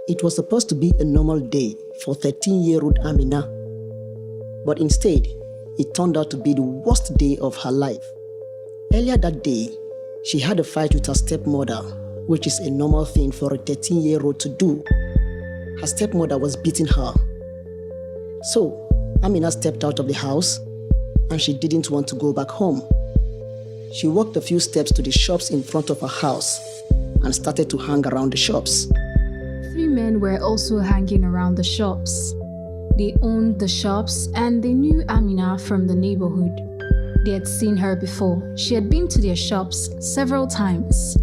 It was supposed to be a normal day for 13-year-old Amina, but instead, it turned out to be the worst day of her life. Earlier that day, she had a fight with her stepmother, which is a normal thing for a 13-year-old to do. Her stepmother was beating her. So, Amina stepped out of the house and she didn't want to go back home. She walked a few steps to the shops in front of her house and started to hang around the shops. 3 men were also hanging around the shops. They owned the shops and they knew Amina from the neighborhood. They had seen her before. She had been to their shops several times.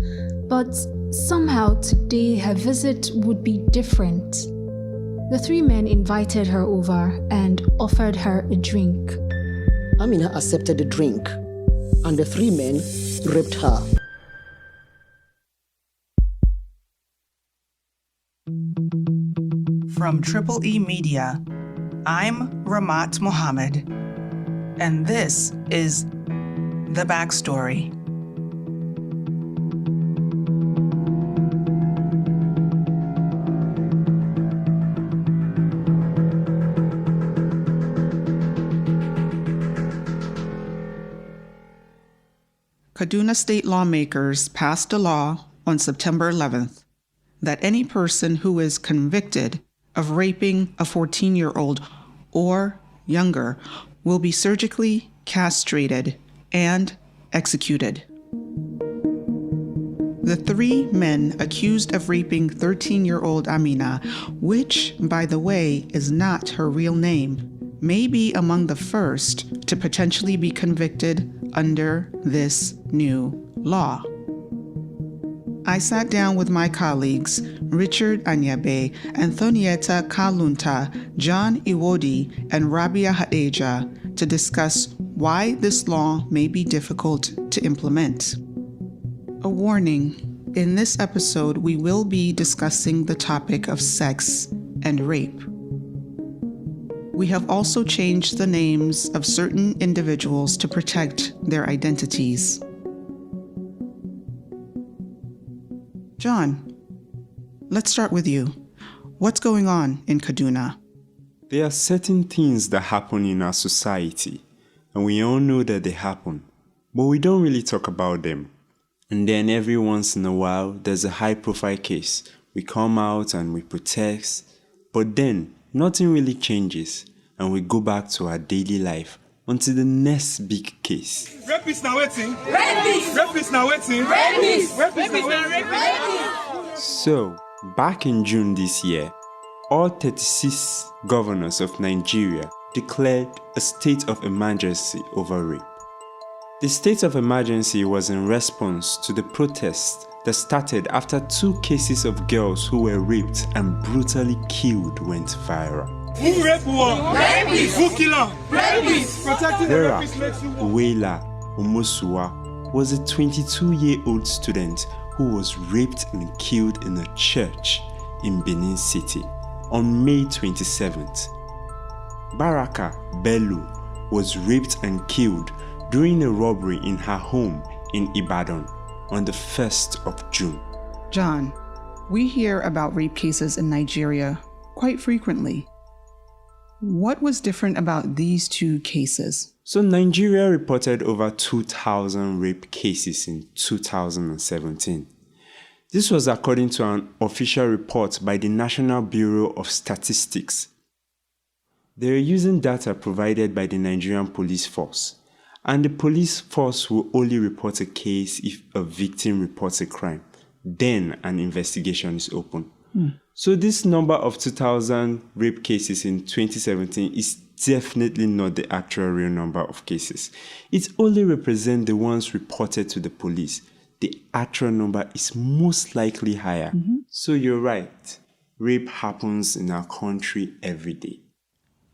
But somehow today her visit would be different. The 3 men invited her over and offered her a drink. Amina accepted the drink, and the 3 men raped her. From Triple E Media, I'm Rahmat Mohammed, and this is The Backstory. Kaduna State lawmakers passed a law on September 11th that any person who is convicted of raping a 14-year-old or younger will be surgically castrated and executed. The 3 men accused of raping 13-year-old Amina, which, by the way, is not her real name, may be among the first to potentially be convicted under this new law. I sat down with my colleagues, Richard Anyebe, Anthonieta Kalunta, John Iwodi, and Rabia Hadejia, to discuss why this law may be difficult to implement. A warning, in this episode we will be discussing the topic of sex and rape. We have also changed the names of certain individuals to protect their identities. John, let's start with you. What's going on in Kaduna? There are certain things that happen in our society, and we all know that they happen, but we don't really talk about them. And then every once in a while, there's a high-profile case. We come out and we protest, but then nothing really changes, and we go back to our daily life until the next big case. Rapists now waiting. Rapists now waiting. Rapists now waiting. So, back in June this year, all 36 governors of Nigeria declared a state of emergency over rape. The state of emergency was in response to the protests that started after 2 cases of girls who were raped and brutally killed went viral. Who rape who? Rapists. Who kill her? Rapists. Protecting the rapists makes you Wela Omosua was a 22-year-old student who was raped and killed in a church in Benin City on May 27th. Baraka Bello was raped and killed during a robbery in her home in Ibadan on the 1st of June. John, we hear about rape cases in Nigeria quite frequently. What was different about these 2 cases? So Nigeria reported over 2,000 rape cases in 2017. This was according to an official report by the National Bureau of Statistics. They are using data provided by the Nigerian police force, and the police force will only report a case if a victim reports a crime. Then an investigation is open. So this number of 2,000 rape cases in 2017 is definitely not the actual real number of cases. It only represents the ones reported to the police. The actual number is most likely higher. So you're right. Rape happens in our country every day.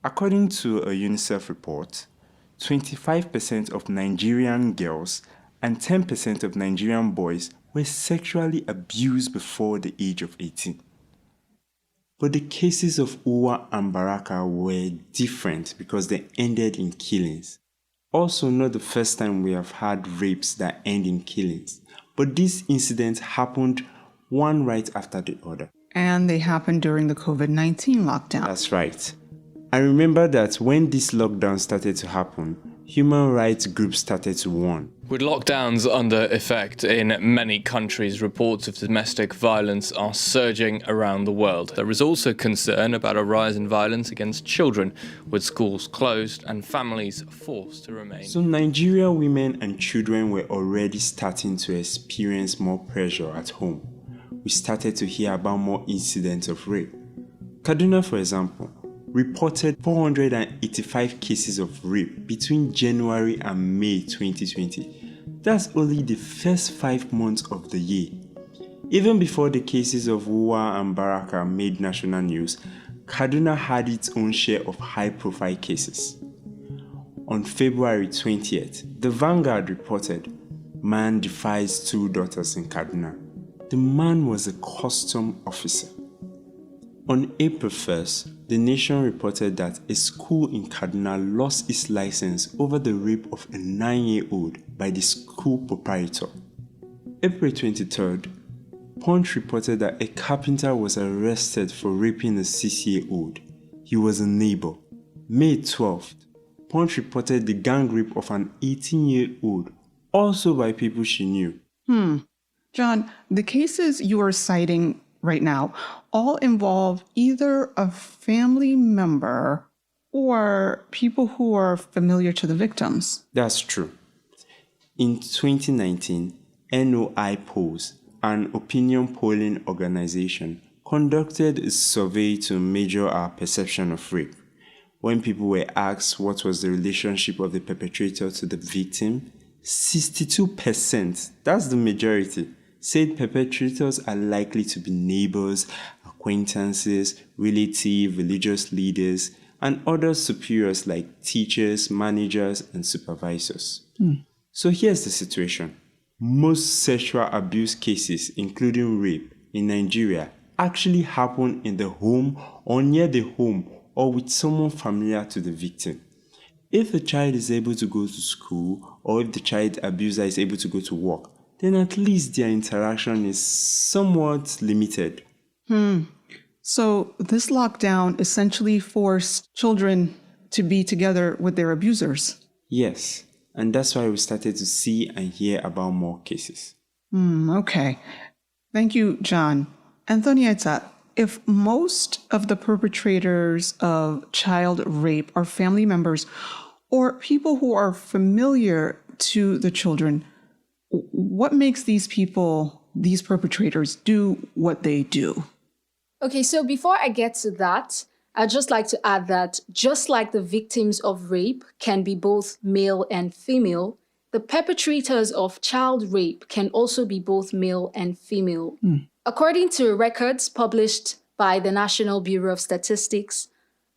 According to a UNICEF report, 25% of Nigerian girls and 10% of Nigerian boys were sexually abused before the age of 18. But the cases of Uwa and Baraka were different because they ended in killings. Also, not the first time we have had rapes that end in killings, but this incident happened one right after the other. And they happened during the COVID-19 lockdown. That's right. I remember that when this lockdown started to happen, human rights groups started to warn. With lockdowns under effect in many countries, reports of domestic violence are surging around the world. There is also concern about a rise in violence against children, with schools closed and families forced to remain. So Nigerian women and children were already starting to experience more pressure at home. We started to hear about more incidents of rape. Kaduna, for example, reported 485 cases of rape between January and May 2020. That's only the first 5 months of the year. Even before the cases of Wuwa and Baraka made national news, Kaduna had its own share of high-profile cases. On February 20th, the Vanguard reported, "Man defies 2 daughters in Kaduna." The man was a custom officer. On April 1st, the Nation reported that a school in Kaduna lost its license over the rape of a 9-year-old by the school proprietor. April 23rd, Punch reported that a carpenter was arrested for raping a 6-year-old. He was a neighbor. May 12th, Punch reported the gang rape of an 18-year-old, also by people she knew. John, the cases you are citing right now all involve either a family member or people who are familiar to the victims. That's true. In 2019, NOI Polls, an opinion polling organization, conducted a survey to measure our perception of rape. When people were asked what was the relationship of the perpetrator to the victim, 62%, that's the majority, said perpetrators are likely to be neighbors, acquaintances, relatives, religious leaders, and other superiors like teachers, managers, and supervisors. So here's the situation. Most sexual abuse cases, including rape, in Nigeria actually happen in the home or near the home or with someone familiar to the victim. If the child is able to go to school or if the child abuser is able to go to work, then at least their interaction is somewhat limited. So this lockdown essentially forced children to be together with their abusers. Yes, and that's why we started to see and hear about more cases. Okay. Thank you, John. Anthonieta, if most of the perpetrators of child rape are family members or people who are familiar to the children, what makes these perpetrators, do what they do? Okay, so before I get to that, I'd just like to add that just like the victims of rape can be both male and female, the perpetrators of child rape can also be both male and female. According to records published by the National Bureau of Statistics,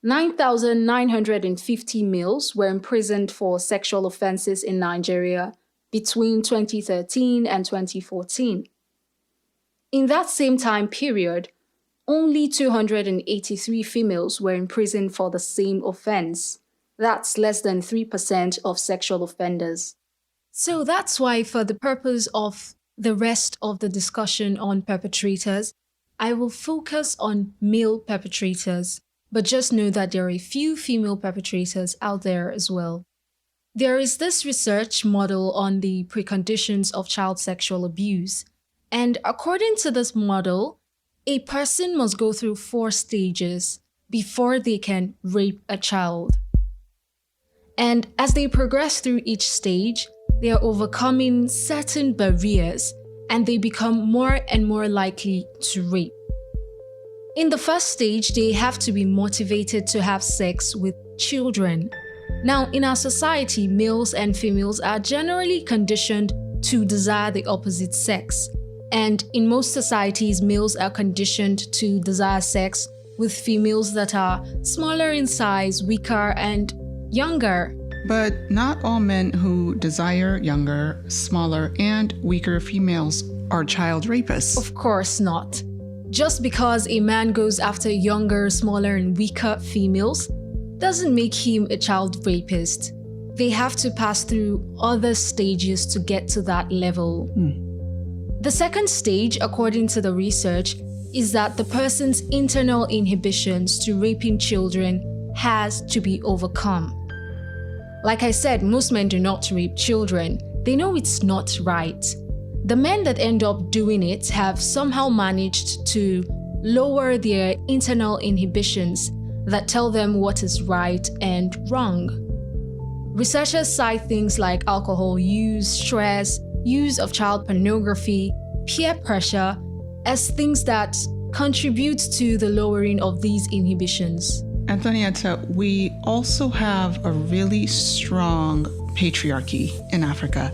9,950 males were imprisoned for sexual offenses in Nigeria between 2013 and 2014. In that same time period, only 283 females were imprisoned for the same offense. That's less than 3% of sexual offenders. So that's why, for the purpose of the rest of the discussion on perpetrators, I will focus on male perpetrators, but just know that there are a few female perpetrators out there as well. There is this research model on the preconditions of child sexual abuse, and according to this model, a person must go through 4 stages before they can rape a child. And as they progress through each stage, they are overcoming certain barriers and they become more and more likely to rape. In the first stage, they have to be motivated to have sex with children. Now, in our society, males and females are generally conditioned to desire the opposite sex. And in most societies, males are conditioned to desire sex with females that are smaller in size, weaker, and younger. But not all men who desire younger, smaller, and weaker females are child rapists. Of course not. Just because a man goes after younger, smaller, and weaker females doesn't make him a child rapist. They have to pass through other stages to get to that level. The second stage, according to the research, is that the person's internal inhibitions to raping children has to be overcome. Like I said, most men do not rape children. They know it's not right. The men that end up doing it have somehow managed to lower their internal inhibitions that tell them what is right and wrong. Researchers cite things like alcohol use, stress, use of child pornography, peer pressure as things that contribute to the lowering of these inhibitions. Anthonieta, we also have a really strong patriarchy in Africa.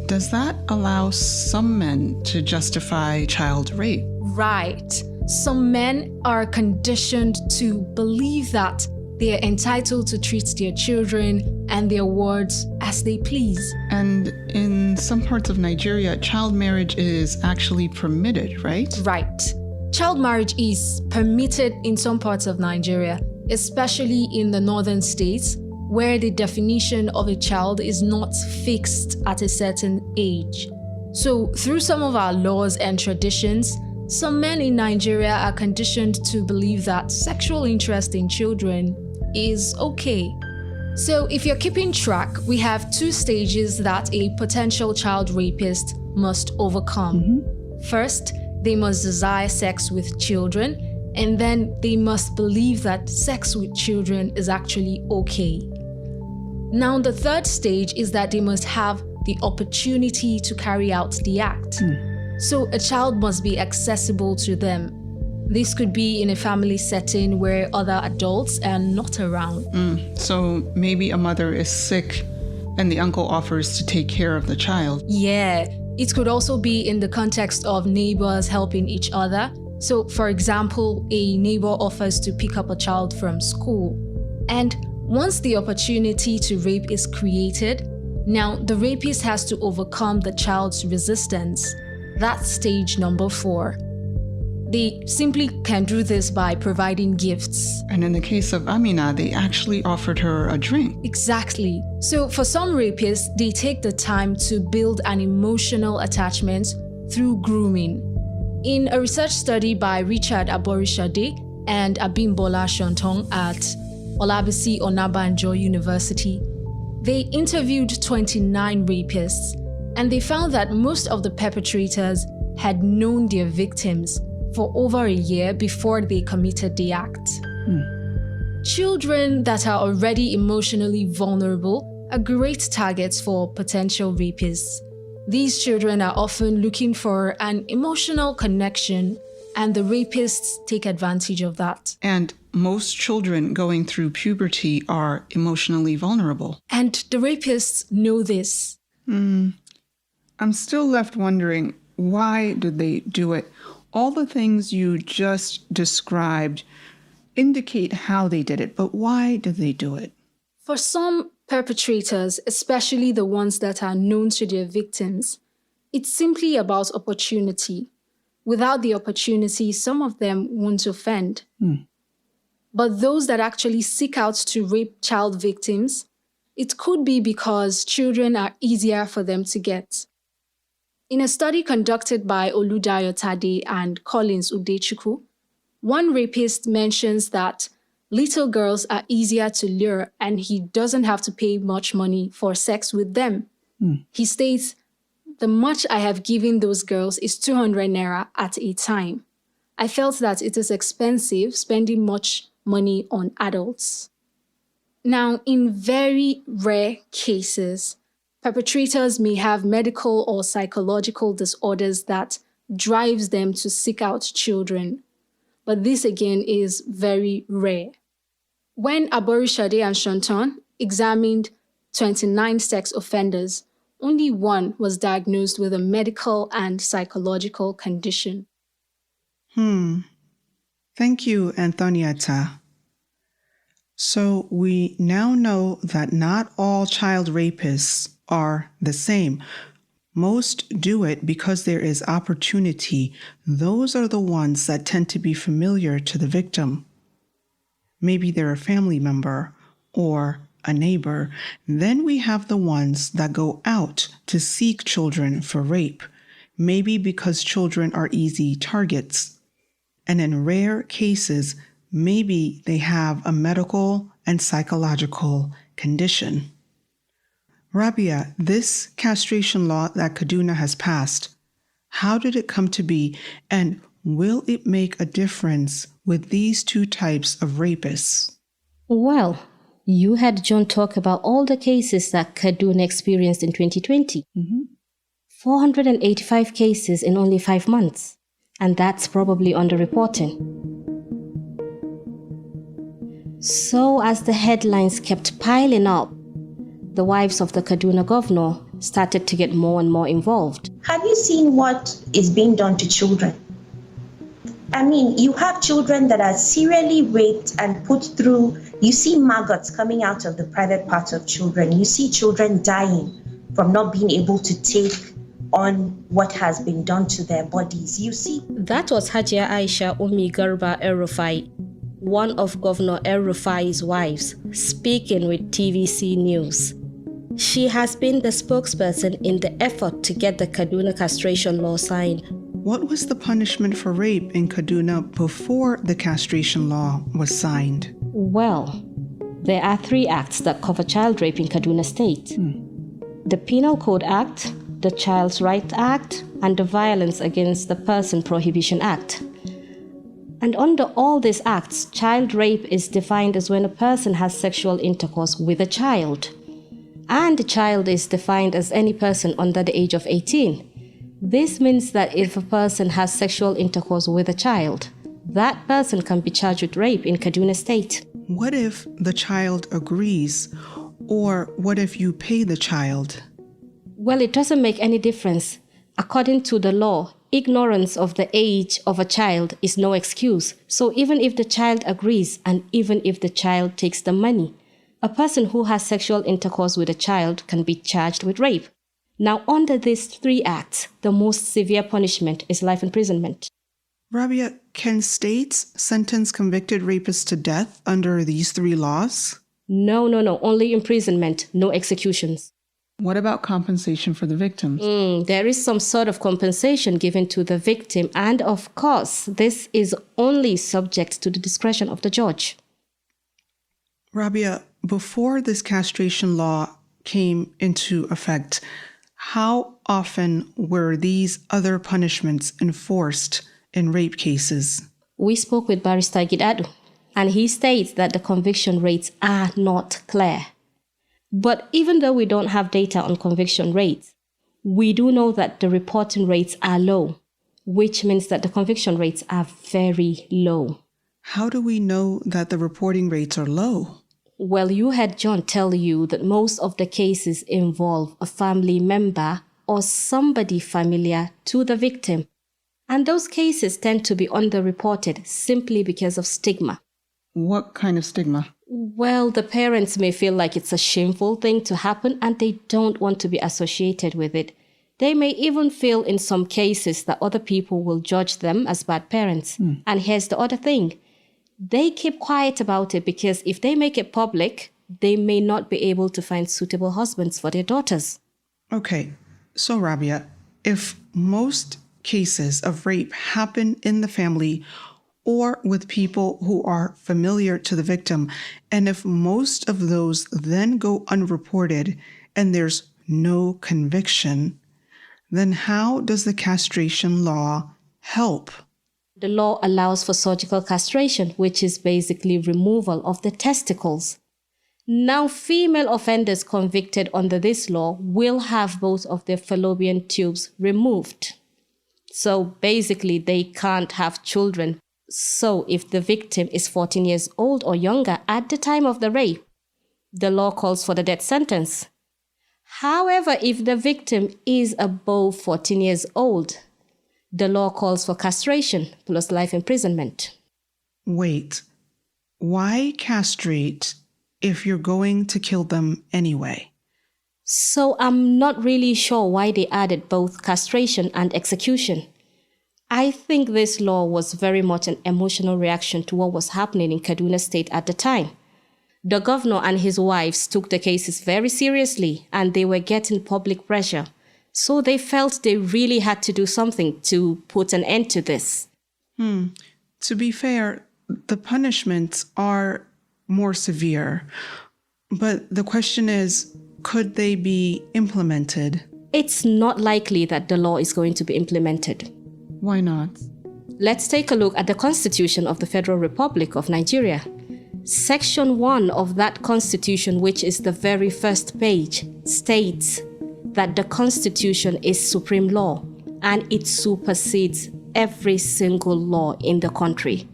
Does that allow some men to justify child rape? Right. Some men are conditioned to believe that they are entitled to treat their children and their wards as they please. And in some parts of Nigeria, child marriage is actually permitted, right? Right. Child marriage is permitted in some parts of Nigeria, especially in the northern states, where the definition of a child is not fixed at a certain age. So, through some of our laws and traditions, some men in Nigeria are conditioned to believe that sexual interest in children is okay. So, if you're keeping track, we have 2 stages that a potential child rapist must overcome. First, they must desire sex with children, and then they must believe that sex with children is actually okay. Now, the 3rd stage is that they must have the opportunity to carry out the act. So a child must be accessible to them. This could be in a family setting where other adults are not around. So maybe a mother is sick and the uncle offers to take care of the child. Yeah, it could also be in the context of neighbors helping each other. So, for example, a neighbor offers to pick up a child from school. And once the opportunity to rape is created, now the rapist has to overcome the child's resistance. That's stage number 4. They simply can do this by providing gifts. And in the case of Amina, they actually offered her a drink. Exactly. So for some rapists, they take the time to build an emotional attachment through grooming. In a research study by Richard Aborishade and Abimbola Shontong at Olabisi Onabanjo University, they interviewed 29 rapists, and they found that most of the perpetrators had known their victims for over a year before they committed the act. Children that are already emotionally vulnerable are great targets for potential rapists. These children are often looking for an emotional connection, and the rapists take advantage of that. And most children going through puberty are emotionally vulnerable. And the rapists know this. I'm still left wondering, why do they do it? All the things you just described indicate how they did it, but why do they do it? For some perpetrators, especially the ones that are known to their victims, it's simply about opportunity. Without the opportunity, some of them won't offend. But those that actually seek out to rape child victims, it could be because children are easier for them to get. In a study conducted by Oludayo Tade and Collins Udechukwu, one rapist mentions that little girls are easier to lure and he doesn't have to pay much money for sex with them. He states, "The much I have given those girls is 200 naira at a time. I felt that it is expensive spending much money on adults." Now, in very rare cases, perpetrators may have medical or psychological disorders that drives them to seek out children. But this again is very rare. When Aborishade and Shonton examined 29 sex offenders, only one was diagnosed with a medical and psychological condition. Thank you, Anthonieta. So we now know that not all child rapists are the same. Most do it because there is opportunity. Those are the ones that tend to be familiar to the victim. Maybe they're a family member or a neighbor. Then we have the ones that go out to seek children for rape, maybe because children are easy targets. and in rare cases, maybe they have a medical and psychological condition. Rabia, this castration law that Kaduna has passed, how did it come to be, and will it make a difference with these two types of rapists? Well, you had John talk about all the cases that Kaduna experienced in 2020. 485 cases in only 5 months. And that's probably underreporting. So as the headlines kept piling up, the wives of the Kaduna governor started to get more and more involved. Have you seen what is being done to children? I mean, you have children that are serially raped and put through, you see maggots coming out of the private parts of children. You see children dying from not being able to take on what has been done to their bodies. You see. That was Hadejia Aisha Umi Garba El-Rufai, one of Governor El-Rufai's wives, speaking with TVC News. She has been the spokesperson in the effort to get the Kaduna castration law signed. What was the punishment for rape in Kaduna before the castration law was signed? Well, there are 3 acts that cover child rape in Kaduna State. The Penal Code Act, the Child's Rights Act, and the Violence Against the Person Prohibition Act. And under all these acts, child rape is defined as when a person has sexual intercourse with a child. And the child is defined as any person under the age of 18. This means that if a person has sexual intercourse with a child, that person can be charged with rape in Kaduna State. What if the child agrees? Or what if you pay the child? Well, it doesn't make any difference. According to the law, ignorance of the age of a child is no excuse. So even if the child agrees and even if the child takes the money, a person who has sexual intercourse with a child can be charged with rape. Now, under these 3 acts, the most severe punishment is life imprisonment. Rabia, can states sentence convicted rapists to death under these 3 laws? No, only imprisonment, no executions. What about compensation for the victims? There is some sort of compensation given to the victim, and of course, this is only subject to the discretion of the judge. Rabia, before this castration law came into effect, how often were these other punishments enforced in rape cases? We spoke with Barrister Gidado, and he states that the conviction rates are not clear. But even though we don't have data on conviction rates, we do know that the reporting rates are low, which means that the conviction rates are very low. How do we know that the reporting rates are low? Well, you had John tell you that most of the cases involve a family member or somebody familiar to the victim. And those cases tend to be underreported simply because of stigma. What kind of stigma? Well, the parents may feel like it's a shameful thing to happen and they don't want to be associated with it. They may even feel in some cases that other people will judge them as bad parents. And here's the other thing. They keep quiet about it because if they make it public, they may not be able to find suitable husbands for their daughters. Okay, so Rabia, if most cases of rape happen in the family or with people who are familiar to the victim, and if most of those then go unreported and there's no conviction, then how does the castration law help? The law allows for surgical castration, which is basically removal of the testicles. Now, female offenders convicted under this law will have both of their fallopian tubes removed. So basically, they can't have children. So if the victim is 14 years old or younger at the time of the rape, the law calls for the death sentence. However, if the victim is above 14 years old, the law calls for castration plus life imprisonment. Wait, why castrate if you're going to kill them anyway? So I'm not really sure why they added both castration and execution. I think this law was very much an emotional reaction to what was happening in Kaduna State at the time. The governor and his wives took the cases very seriously and they were getting public pressure. So they felt they really had to do something to put an end to this. To be fair, the punishments are more severe. But the question is, could they be implemented? It's not likely that the law is going to be implemented. Why not? Let's take a look at the Constitution of the Federal Republic of Nigeria. Section 1 of that Constitution, which is the very first page, states that the Constitution is supreme law and it supersedes every single law in the country.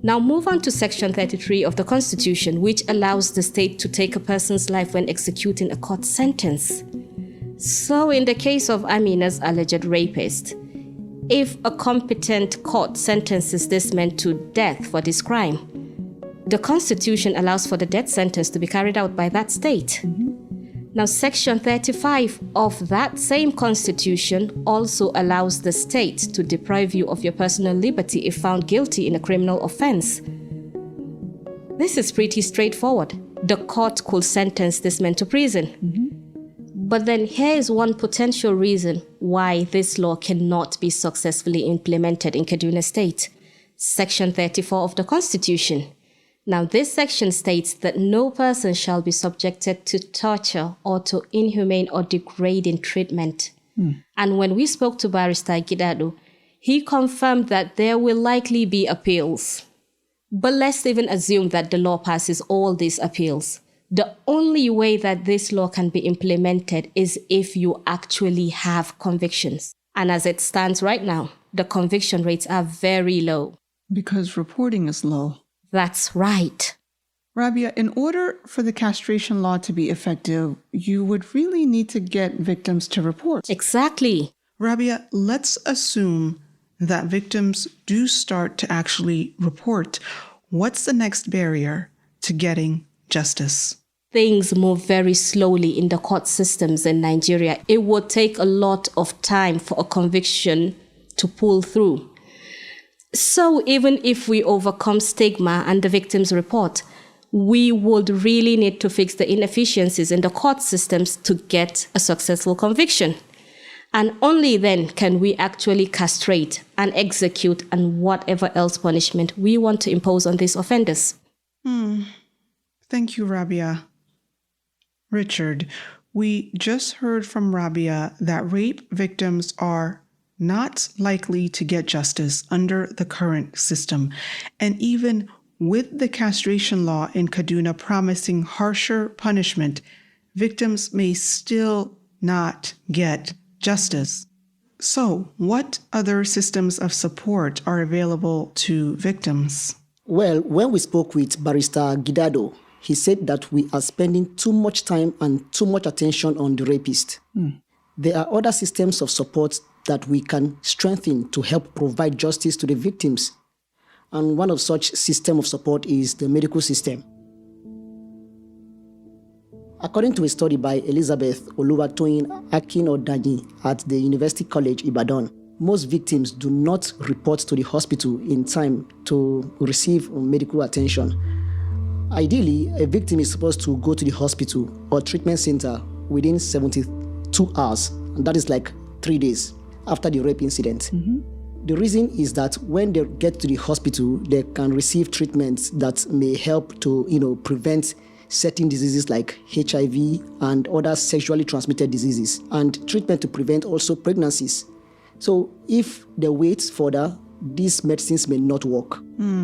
Now move on to Section 33 of the Constitution, which allows the state to take a person's life when executing a court sentence. So in the case of Amina's alleged rapist, if a competent court sentences this man to death for this crime, the Constitution allows for the death sentence to be carried out by that state. Now, Section 35 of that same Constitution also allows the state to deprive you of your personal liberty if found guilty in a criminal offense. This is pretty straightforward. The court could sentence this man to prison. But then here is one potential reason why this law cannot be successfully implemented in Kaduna State. Section 34 of the Constitution. Now, this section states that no person shall be subjected to torture or to inhumane or degrading treatment. And when we spoke to Barrister Gidado, he confirmed that there will likely be appeals. But let's even assume that the law passes all these appeals. The only way that this law can be implemented is if you actually have convictions. And as it stands right now, the conviction rates are very low. Because reporting is low. That's right. Rabia, in order for the castration law to be effective, you would really need to get victims to report. Exactly. Rabia, let's assume that victims do start to actually report. What's the next barrier to getting justice? Things move very slowly in the court systems in Nigeria. It would take a lot of time for a conviction to pull through. So even if we overcome stigma and the victims report, we would really need to fix the inefficiencies in the court systems to get a successful conviction. And only then can we actually castrate and execute and whatever else punishment we want to impose on these offenders. Thank you, Rabia. Richard, we just heard from Rabia that rape victims are not likely to get justice under the current system. And even with the castration law in Kaduna promising harsher punishment, victims may still not get justice. So, what other systems of support are available to victims? Well, when we spoke with Barrister Gidado, he said that we are spending too much time and too much attention on the rapist. There are other systems of support that we can strengthen to help provide justice to the victims. And one of such systems of support is the medical system. According to a study by Elizabeth Oluwatoyin Akinodani at the University College Ibadan, most victims do not report to the hospital in time to receive medical attention. Ideally, a victim is supposed to go to the hospital or treatment center within 72 hours, and that is like 3 days after the rape incident. The reason is that when they get to the hospital, they can receive treatments that may help to, prevent certain diseases like HIV and other sexually transmitted diseases, and treatment to prevent also pregnancies. So if they wait further, these medicines may not work.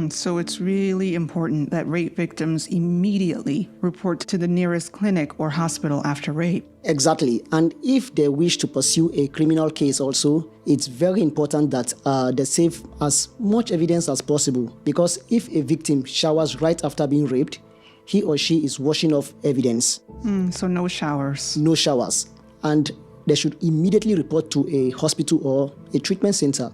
So it's really important that rape victims immediately report to the nearest clinic or hospital after rape. Exactly. And if they wish to pursue a criminal case also, it's very important that they save as much evidence as possible, because if a victim showers right after being raped, he or she is washing off evidence. So no showers. No showers. And they should immediately report to a hospital or a treatment center.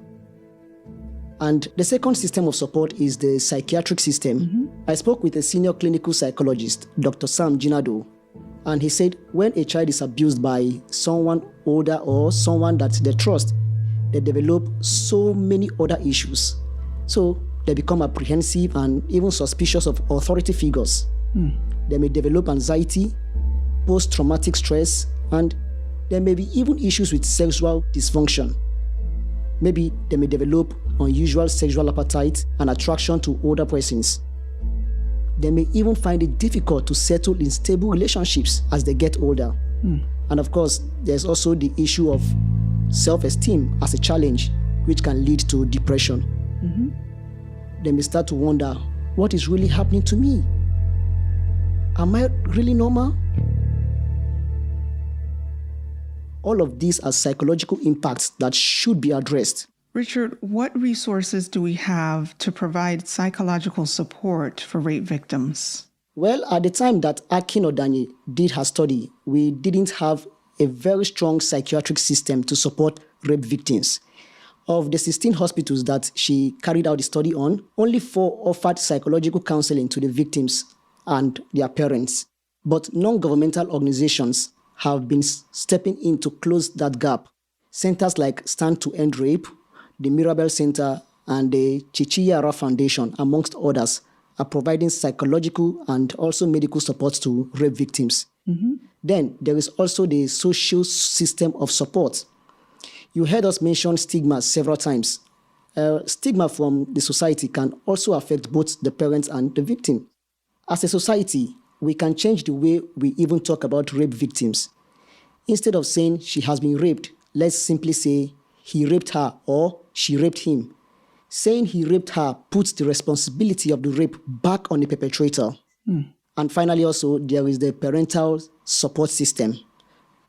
And the second system of support is the psychiatric system. I spoke with a senior clinical psychologist, Dr. Sam Ginado, and he said when a child is abused by someone older or someone that they trust, they develop so many other issues. So they become apprehensive and even suspicious of authority figures. They may develop anxiety, post-traumatic stress, and there may be even issues with sexual dysfunction. Maybe they may develop unusual sexual appetite and attraction to older persons. They may even find it difficult to settle in stable relationships as they get older. And of course, there's also the issue of self-esteem as a challenge, which can lead to depression. They may start to wonder, what is really happening to me? Am I really normal? All of these are psychological impacts that should be addressed. Richard, what resources do we have to provide psychological support for rape victims? Well, at the time that Akin Odanye did her study, we didn't have a very strong psychiatric system to support rape victims. Of the 16 hospitals that she carried out the study on, only 4 offered psychological counseling to the victims and their parents. But non-governmental organizations have been stepping in to close that gap. Centers like Stand to End Rape, the Mirabel Center, and the Chichiyara Foundation, amongst others, are providing psychological and also medical support to rape victims. Then there is also the social system of support. You heard us mention stigma several times. Stigma from the society can also affect both the parents and the victim. As a society, we can change the way we even talk about rape victims. Instead of saying she has been raped, let's simply say he raped her or she raped him. Saying he raped her puts the responsibility of the rape back on the perpetrator. And finally also, there is the parental support system.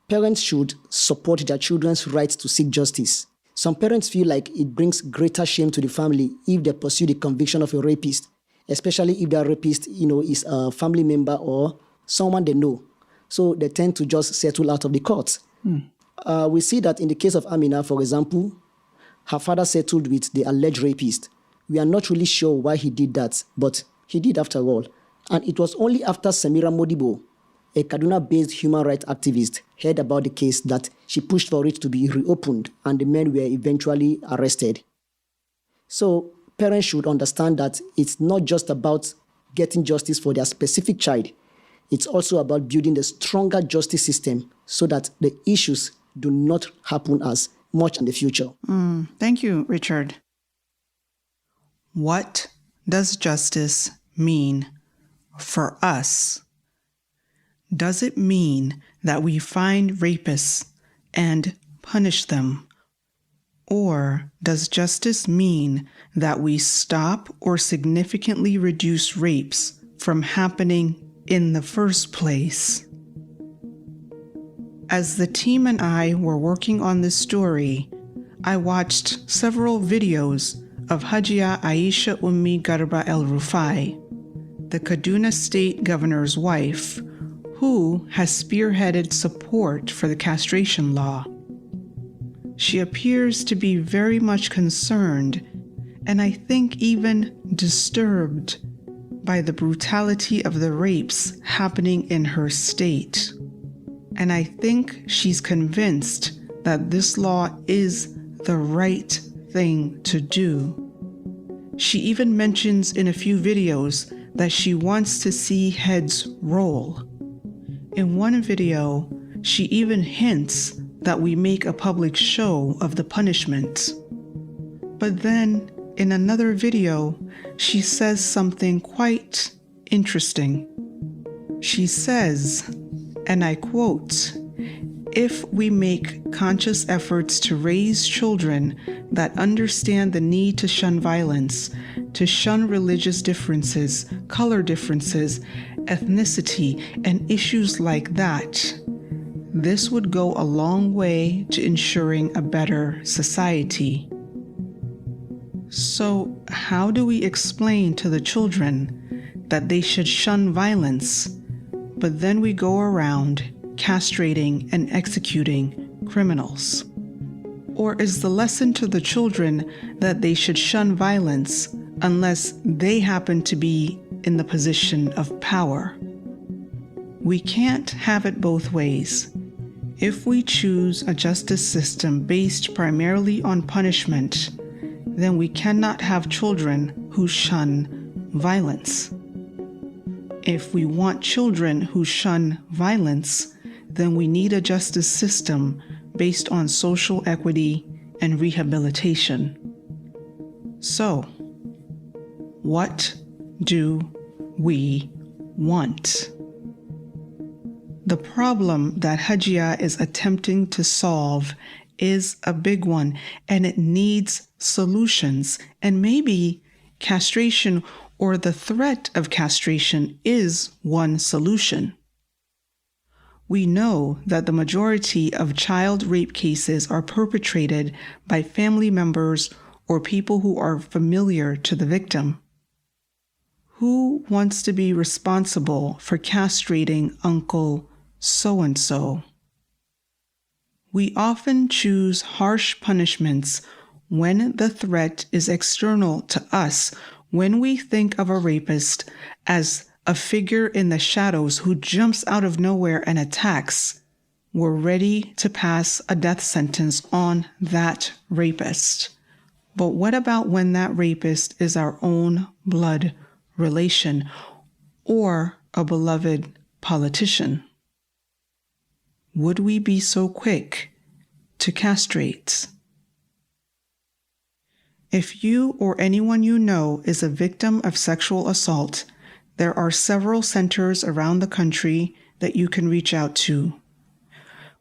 Parents should support their children's right to seek justice. Some parents feel like it brings greater shame to the family if they pursue the conviction of a rapist, especially if that rapist, is a family member or someone they know. So they tend to just settle out of the court. We see that in the case of Amina, for example, her father settled with the alleged rapist. We are not really sure why he did that, but he did after all. And it was only after Samira Modibo, a Kaduna-based human rights activist, heard about the case that she pushed for it to be reopened and the men were eventually arrested. So parents should understand that it's not just about getting justice for their specific child. It's also about building a stronger justice system so that the issues do not happen as much in the future. Thank you, Richard. What does justice mean for us? Does it mean that we find rapists and punish them? Or does justice mean that we stop or significantly reduce rapes from happening in the first place? As the team and I were working on this story, I watched several videos of Hadejia Aisha Ummi Garba El Rufai, the Kaduna State governor's wife, who has spearheaded support for the castration law. She appears to be very much concerned, and I think even disturbed, by the brutality of the rapes happening in her state. And I think she's convinced that this law is the right thing to do. She even mentions in a few videos that she wants to see heads roll. In one video, she even hints that we make a public show of the punishment. But then, in another video, she says something quite interesting. She says, and I quote, "If we make conscious efforts to raise children that understand the need to shun violence, to shun religious differences, color differences, ethnicity, and issues like that, this would go a long way to ensuring a better society." So, how do we explain to the children that they should shun violence, but then we go around castrating and executing criminals? Or is the lesson to the children that they should shun violence unless they happen to be in the position of power? We can't have it both ways. If we choose a justice system based primarily on punishment, then we cannot have children who shun violence. If we want children who shun violence, then we need a justice system based on social equity and rehabilitation. So, what do we want? The problem that Hadejia is attempting to solve is a big one, and it needs solutions. And maybe castration or the threat of castration is one solution. We know that the majority of child rape cases are perpetrated by family members or people who are familiar to the victim. Who wants to be responsible for castrating Uncle so-and-so? We often choose harsh punishments when the threat is external to us, when we think of a rapist as a figure in the shadows who jumps out of nowhere and attacks. We're ready to pass a death sentence on that rapist. But what about when that rapist is our own blood relation or a beloved politician? Would we be so quick to castrate? If you or anyone you know is a victim of sexual assault, there are several centers around the country that you can reach out to.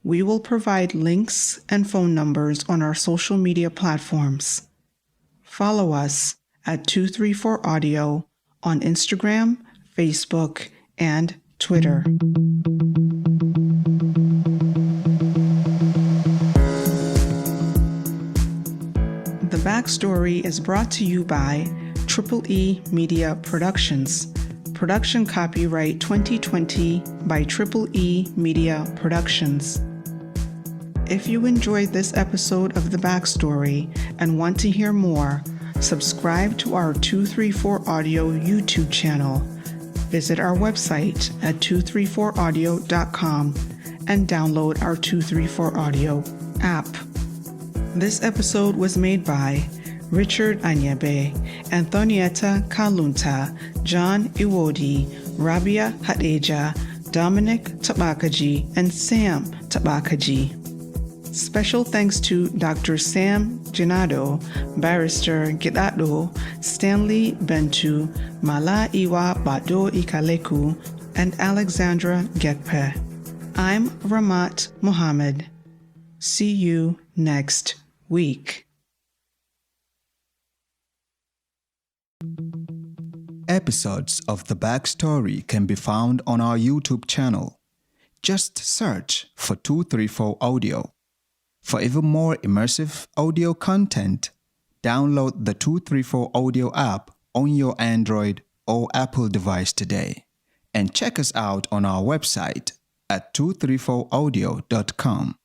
We will provide links and phone numbers on our social media platforms. Follow us at 234 Audio on Instagram, Facebook, and Twitter. The Backstory is brought to you by E Media Productions. Production copyright 2020 by E Media Productions. If you enjoyed this episode of The Backstory and want to hear more, subscribe to our 234 Audio YouTube channel. Visit our website at 234audio.com and download our 234 Audio app. This episode was made by Richard Anyebe, Anthonieta Kalunta, John Iwodi, Rabia Hadejia, Dominic Tabakaji, and Sam Tabakaji. Special thanks to Dr. Sam Ginado, Barrister Gidado, Stanley Bentu, Mala Iwa Gbado Ikaleku, and Alexandra Gekpe. I'm Rahmat Mohammed. See you next week. Episodes of The Backstory can be found on our YouTube channel. Just search for 234 Audio. For even more immersive audio content, download the 234 Audio app on your Android or Apple device today. And check us out on our website at 234audio.com.